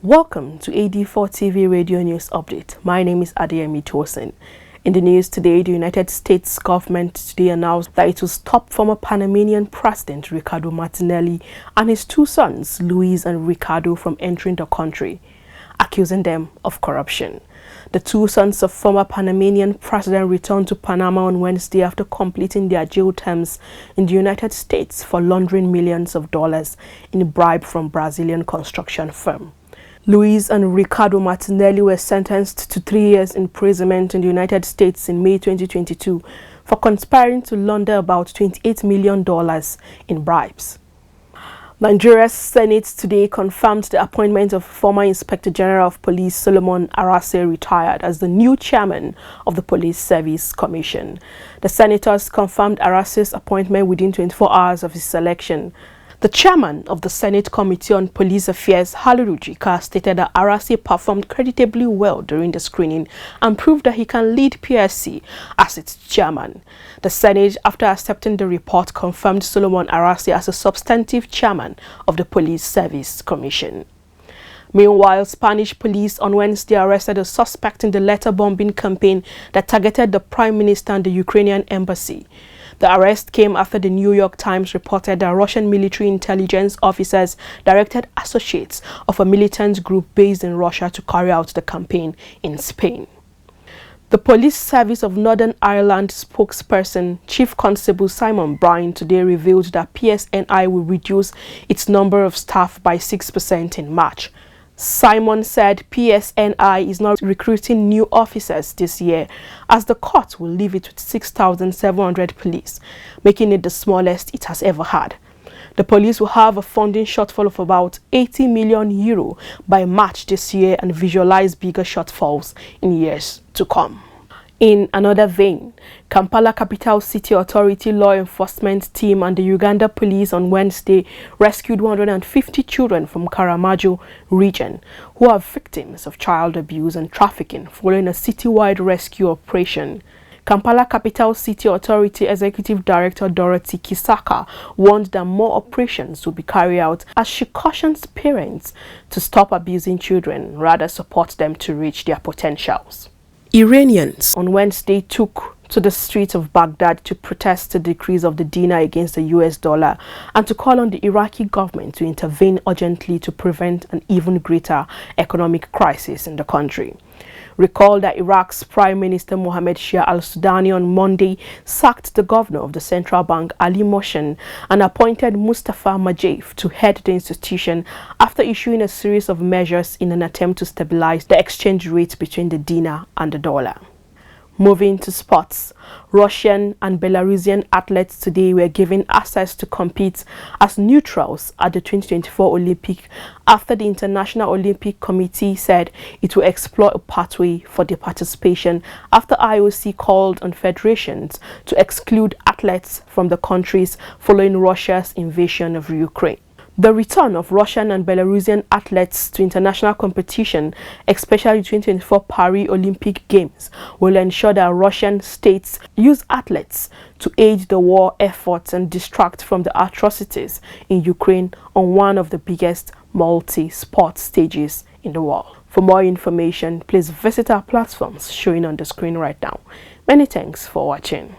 Welcome to AD4 TV Radio News Update. My name is Adeyemi Tosin. In the news today, the United States government today announced that it will stop former Panamanian President Ricardo Martinelli and his two sons, Luis and Ricardo, from entering the country, accusing them of corruption. The two sons of former Panamanian president returned to Panama on Wednesday after completing their jail terms in the United States for laundering millions of dollars in a bribe from Brazilian construction firm. Luis and Ricardo Martinelli were sentenced to 3 years imprisonment in the United States in May 2022 for conspiring to launder about $28 million in bribes. Nigeria's Senate today confirmed the appointment of former Inspector General of Police Solomon Arase, retired, as the new chairman of the Police Service Commission. The senators confirmed Arase's appointment within 24 hours of his selection. The chairman of the Senate Committee on Police Affairs, Haliru Jika, stated that Arase performed creditably well during the screening and proved that he can lead PSC as its chairman. The Senate, after accepting the report, confirmed Solomon Arase as a substantive chairman of the Police Service Commission. Meanwhile, Spanish police on Wednesday arrested a suspect in the letter bombing campaign that targeted the Prime Minister and the Ukrainian embassy. The arrest came after the New York Times reported that Russian military intelligence officers directed associates of a militant group based in Russia to carry out the campaign in Spain. The Police Service of Northern Ireland spokesperson, Chief Constable Simon Bryan, today revealed that PSNI will reduce its number of staff by 6% in March. Simon said PSNI is not recruiting new officers this year, as the court will leave it with 6,700 police, making it the smallest it has ever had. The police will have a funding shortfall of about €80 million by March this year and visualize bigger shortfalls in years to come. In another vein, Kampala Capital City Authority law enforcement team and the Uganda police on Wednesday rescued 150 children from Karamajo region who are victims of child abuse and trafficking following a citywide rescue operation. Kampala Capital City Authority Executive Director Dorothy Kisaka warned that more operations will be carried out, as she cautions parents to stop abusing children, rather support them to reach their potentials. Iranians on Wednesday took to the streets of Baghdad to protest the decrease of the dinar against the US dollar and to call on the Iraqi government to intervene urgently to prevent an even greater economic crisis in the country. Recall that Iraq's Prime Minister Mohammed Shia al-Sudani on Monday sacked the governor of the central bank, Ali Mohsen, and appointed Mustafa Majef to head the institution after issuing a series of measures in an attempt to stabilize the exchange rate between the dinar and the dollar. Moving to sports, Russian and Belarusian athletes today were given access to compete as neutrals at the 2024 Olympic after the International Olympic Committee said it will explore a pathway for their participation after IOC called on federations to exclude athletes from the countries following Russia's invasion of Ukraine. The return of Russian and Belarusian athletes to international competition, especially the 2024 Paris Olympic Games, will ensure that Russian states use athletes to aid the war efforts and distract from the atrocities in Ukraine on one of the biggest multi-sport stages in the world. For more information, please visit our platforms showing on the screen right now. Many thanks for watching.